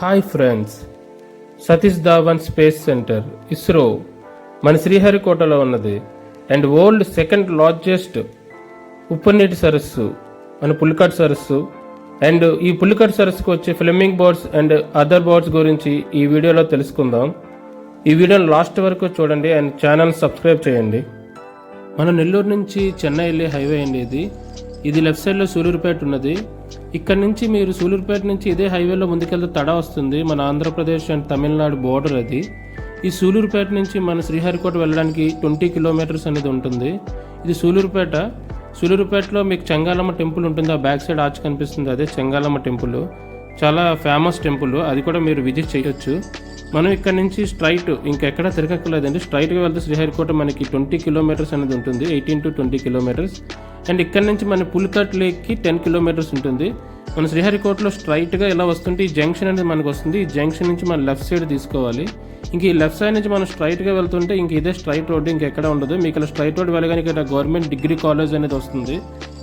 Hi friends, Satish Dhawan space centre ISRO మన శ్రీహరికోటలో ఉన్నది and world second largest ఉప్పునీటి సరస్సు మన పులికాట్ సరస్సు. అండ్ ఈ పులికాట్ సరస్సుకు వచ్చే Fleming birds and other birds గురించి ఈ వీడియోలో తెలుసుకుందాం. ఈ వీడియోని లాస్ట్ వరకు చూడండి అండ్ ఛానల్ సబ్స్క్రైబ్ చేయండి. మన నెల్లూరు నుంచి చెన్నై వెళ్ళే హైవే అండి ఇది లెఫ్ట్ సైడ్లో సూలూరుపేట ఉన్నది. ఇక్కడ నుంచి మీరు సూలూరుపేట నుంచి ఇదే హైవేలో ముందుకెళ్తే తడ వస్తుంది, మన ఆంధ్రప్రదేశ్ అండ్ తమిళనాడు బోర్డర్ అది. ఈ సూలూరుపేట నుంచి మన శ్రీహరికోట వెళ్ళడానికి 20 కిలోమీటర్స్ అనేది ఉంటుంది. ఇది సూలూరుపేటలో మీకు చెంగాలమ్మ టెంపుల్ ఉంటుంది, ఆ బ్యాక్ సైడ్ ఆర్చ్ కనిపిస్తుంది, అదే చెంగాలమ్మ టెంపుల్. చాలా ఫేమస్ టెంపుల్, అది కూడా మీరు విజిట్ చేయొచ్చు. మనం ఇక్కడ నుంచి స్ట్రైట్ ఇంకెక్కడ తిరగక్కర్లేదండి, స్ట్రైట్గా వెళ్తే శ్రీహరికోట మనకి 20 కిలోమీటర్స్ అనేది ఉంటుంది, 18 to 20 కిలోమీటర్స్. అండ్ ఇక్కడ నుంచి మన పులికాట్ లేక్కి 10 కిలోమీటర్స్ ఉంటుంది. మన శ్రీహరికోటలో స్ట్రైట్గా ఇలా వస్తుంటే ఈ జంక్షన్ అనేది మనకు వస్తుంది. ఈ జంక్షన్ నుంచి మనం లెఫ్ట్ సైడ్ తీసుకోవాలి. ఇంక ఈ లెఫ్ట్ సైడ్ నుంచి మనం స్ట్రైట్గా వెళ్తుంటే ఇంక ఇదే స్ట్రైట్ రోడ్, ఇంకెక్కడ ఉండదు. మీకు ఇలా స్ట్రైట్ రోడ్ వెళ్ళగానే ఇక్కడ గవర్నమెంట్ డిగ్రీ కాలేజ్ అనేది వస్తుంది,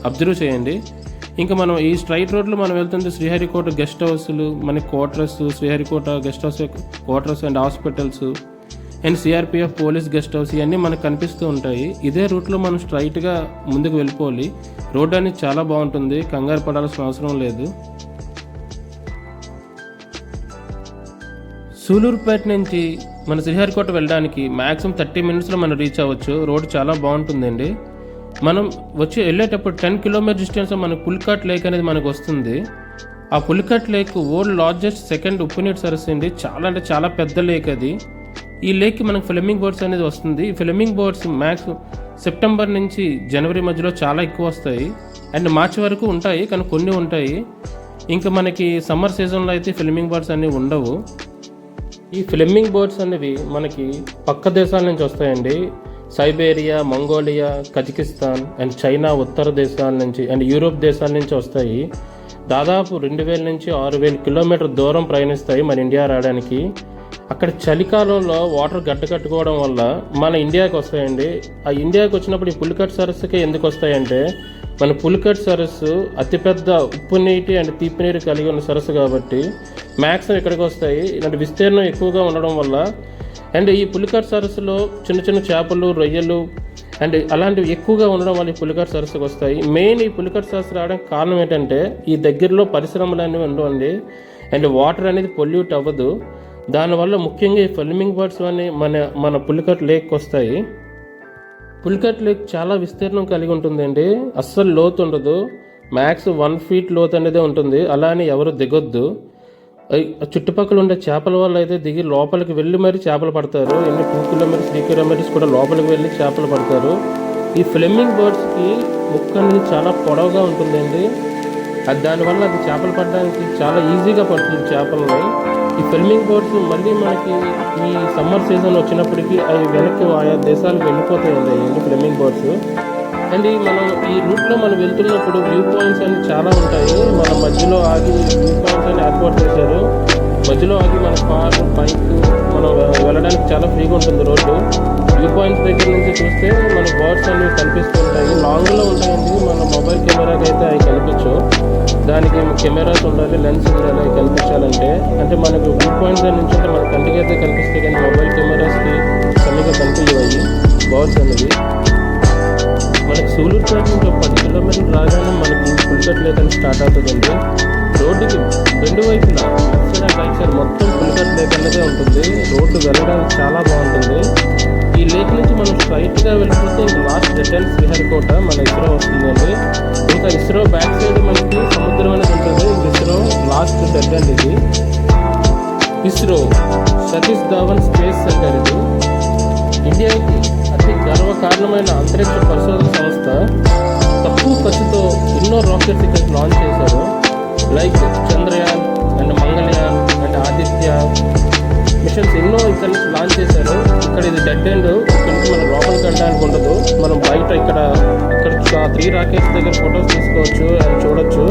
అబ్జర్వ్ చేయండి. ఇంకా మనం ఈ స్ట్రైట్ రోడ్లో మనం వెళ్తుంటే శ్రీహరికోట గెస్ట్ హౌస్లు, మన quarters, Sriharikota guest house quarters and hospitals and CRPF police guest house ఇవన్నీ మనకు కనిపిస్తూ ఉంటాయి. ఇదే రూట్లో మనం స్ట్రైట్గా ముందుకు వెళ్ళిపోవాలి. రోడ్ అనేది చాలా బాగుంటుంది, కంగారు పడాల్సిన అవసరం లేదు. సూలూరుపేట నుంచి మన శ్రీహరికోట వెళ్ళడానికి మ్యాక్సిమం 30 మినిట్స్లో మనం రీచ్ అవ్వచ్చు. రోడ్ చాలా బాగుంటుందండి. మనం వెళ్ళేటప్పుడు 10 కిలోమీటర్ డిస్టెన్స్లో మనకు పులికాట్ లేక్ అనేది మనకు వస్తుంది. ఆ Pulicat lake world largest second ఉప్పునీటి సరస్సు అండి. చాలా అంటే చాలా పెద్ద లేక్ అది. ఈ లేక్కి మనకు ఫ్లెమింగ్ బర్డ్స్ అనేది వస్తుంది. ఈ ఫ్లెమింగ్ బర్డ్స్ మ్యాక్స్ సెప్టెంబర్ నుంచి జనవరి మధ్యలో చాలా ఎక్కువ వస్తాయి అండ్ మార్చి వరకు ఉంటాయి, కానీ కొన్ని ఉంటాయి. ఇంకా మనకి సమ్మర్ సీజన్లో అయితే ఫ్లెమింగ్ బర్డ్స్ అనేవి ఉండవు. ఈ ఫ్లెమింగ్ బర్డ్స్ అనేవి మనకి పక్క దేశాల నుంచి వస్తాయండి. Siberia, Mongolia, Kazakhstan and China ఉత్తర దేశాల నుంచి అండ్ యూరోప్ దేశాల నుంచి వస్తాయి. దాదాపు 2000 నుంచి 6000 కిలోమీటర్ దూరం ప్రయాణిస్తాయి మన ఇండియా రావడానికి. అక్కడ చలికాలంలో వాటర్ గడ్డకట్టుకోవడం వల్ల మన ఇండియాకి వస్తాయండి. ఆ ఇండియాకి వచ్చినప్పుడు ఈ పులికాట్ సరస్సుకి ఎందుకు వస్తాయంటే, మన పులికాట్ సరస్సు అతిపెద్ద ఉప్పు నీటి అండ్ తీపి నీరు కలిగి ఉన్న సరస్సు కాబట్టి మ్యాక్సిమం ఇక్కడికి వస్తాయి. ఇలాంటి విస్తీర్ణం ఎక్కువగా ఉండడం వల్ల అండ్ ఈ పులికాట్ సరస్సులో చిన్న చిన్న చేపలు, రొయ్యలు అండ్ అలాంటివి ఎక్కువగా ఉండడం వల్ల ఈ పులికాట్ సరస్సుకు వస్తాయి. మెయిన్ ఈ పులికాట్ సరస్సు రావడానికి కారణం ఏంటంటే, ఈ దగ్గరలో పరిశ్రమలు అనేవి ఉండవండి అండ్ వాటర్ అనేది పొల్యూట్ అవ్వదు. దానివల్ల ముఖ్యంగా ఈ ఫ్లెమింగ్ బర్డ్స్ అని మన పులికాట్ లేక్ వస్తాయి. పులికాట్ లేక్ చాలా విస్తీర్ణం కలిగి ఉంటుందండి, అస్సలు లోతు ఉండదు. మ్యాక్స్ 1 feet లోతు అనేది ఉంటుంది. అలా అని ఎవరు దిగొద్దు. చుట్టుపక్కల ఉండే చేపల వల్ల అయితే దిగి లోపలికి వెళ్ళి మరీ చేపలు పడతారు. 2 కిలోమీటర్స్ 3 కిలోమీటర్స్ కూడా లోపలికి వెళ్ళి చేపలు పడతారు. ఈ ఫ్లెమింగ్ బర్డ్స్కి ముక్కు అనేది చాలా పొడవుగా ఉంటుందండి. దానివల్ల అది చేపలు పడడానికి చాలా ఈజీగా పడుతుంది చేపలని. ఈ ఫ్లెమింగ్ బర్డ్స్ మళ్ళీ మనకి ఈ సమ్మర్ సీజన్ వచ్చినప్పటికీ అవి వెనక్కి ఆయా దేశాలకు వెళ్ళిపోతాయండి అవి ఫ్లెమింగ్ బర్డ్స్. అండ్ మనం ఈ రూట్లో మనం వెళ్తున్నప్పుడు వ్యూ పాయింట్స్ అన్ని చాలా ఉంటాయి. మన మధ్యలో ఆగి వ్యూ పాయింట్స్ అని ఏర్పాటు చేశారు. మధ్యలో ఆగి మన కారు, బైక్ మనం వెళ్ళడానికి చాలా ఫ్రీగా ఉంటుంది రోడ్డు. వ్యూ పాయింట్స్ దగ్గర నుంచి చూస్తే మన బర్డ్స్ అనేవి కనిపిస్తూ ఉంటాయి. లాంగ్లో ఉంటాయండి. మన మొబైల్ కెమెరాకి అయితే అవి కనిపించవు. దానికి కెమెరాస్ ఉండాలి, లెన్స్ ఉండాలి అవి కనిపించాలంటే. అంటే మనకు వ్యూ పాయింట్స్ నుంచి అంటే మన కంటికి అయితే కనిపిస్తాయి, కానీ మొబైల్ కెమెరాస్కి సరిగ్గా కనిపించవు బర్డ్స్ అనేది. మనకి సూలూరుపేట నుంచి 10 కిలోమీటర్లు రాగానే మనకి పులికాట్ లేక్ అని స్టార్ట్ అవుతుందండి. రోడ్డుకి 2 వైపులా left side and right side మొత్తం పులికాట్ లేక్ అనేది ఉంటుంది. రోడ్డు వెళ్ళడానికి చాలా బాగుంటుంది. ఈ లేక్ నుంచి మనం స్ట్రైట్గా వెళ్ళిపోతే ఇంక లాస్ట్ డెడ్ ఎండ్ శ్రీహరికోట మన ఇస్రో వస్తుందండి. ఇంకా ఇస్రో బ్యాక్ సైడ్ మనకి సముద్రం అనేది ఉంటుంది. ఇస్రో లాస్ట్ డెడ్ ఎండ్ ఇది. ఇస్రో సతీష్ ధావన్ స్పేస్ సెంటర్ ఇది ఇండియాకి అతి గర్వకారణమైన అంతరిక్ష పరిశోధన సంస్థ. తక్కువ ఖర్చుతో ఎన్నో రాకెట్స్ ఇక్కడ లాంచ్ చేశారు. Like Chandrayaan and Mangalyaan and Aditya machines ఎన్నో ఇక్కడ నుంచి లాంచ్ చేశారు. ఇక్కడ ఇది డెడ్ ఎండ్, ఇక్కడ నుంచి మనం లోపలికి వెళ్ళడానికి ఉండదు. మనం బయట ఇక్కడ 3 రాకెట్స్ దగ్గర ఫొటోస్ తీసుకోవచ్చు అండ్ చూడొచ్చు.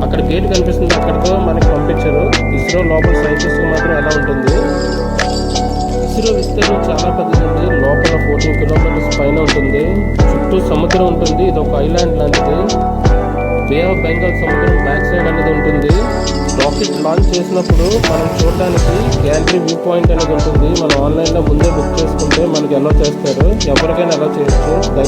అక్కడ గేట్ కనిపిస్తుంది, అక్కడితో మనకి పంపించారు. ఇస్రో లోపల సైంటిస్ట్ మాత్రం ఎలా ఉంటుంది. ఇస్రో విస్తీర్ణం చాలా పెద్దది. లోపల 14 కిలోమీటర్స్ పైన ఉంటుంది. చుట్టూ సముద్రం ఉంటుంది. ఇది ఒక ఐలాండ్ లాంటిది. బే ఆఫ్ బెంగాల్ సముద్రం బ్యాక్ సైడ్ అనేది ఉంటుంది. రాకెట్ లాంచ్ చేసినప్పుడు మనం చూడడానికి గ్యాలరీ వ్యూ పాయింట్ అనేది ఉంటుంది. మనం ఆన్లైన్లో ముందే బుక్ చేసుకుంటే మనకి ఎలా చేస్తారు, ఎవరికైనా ఎలా చేయొచ్చు.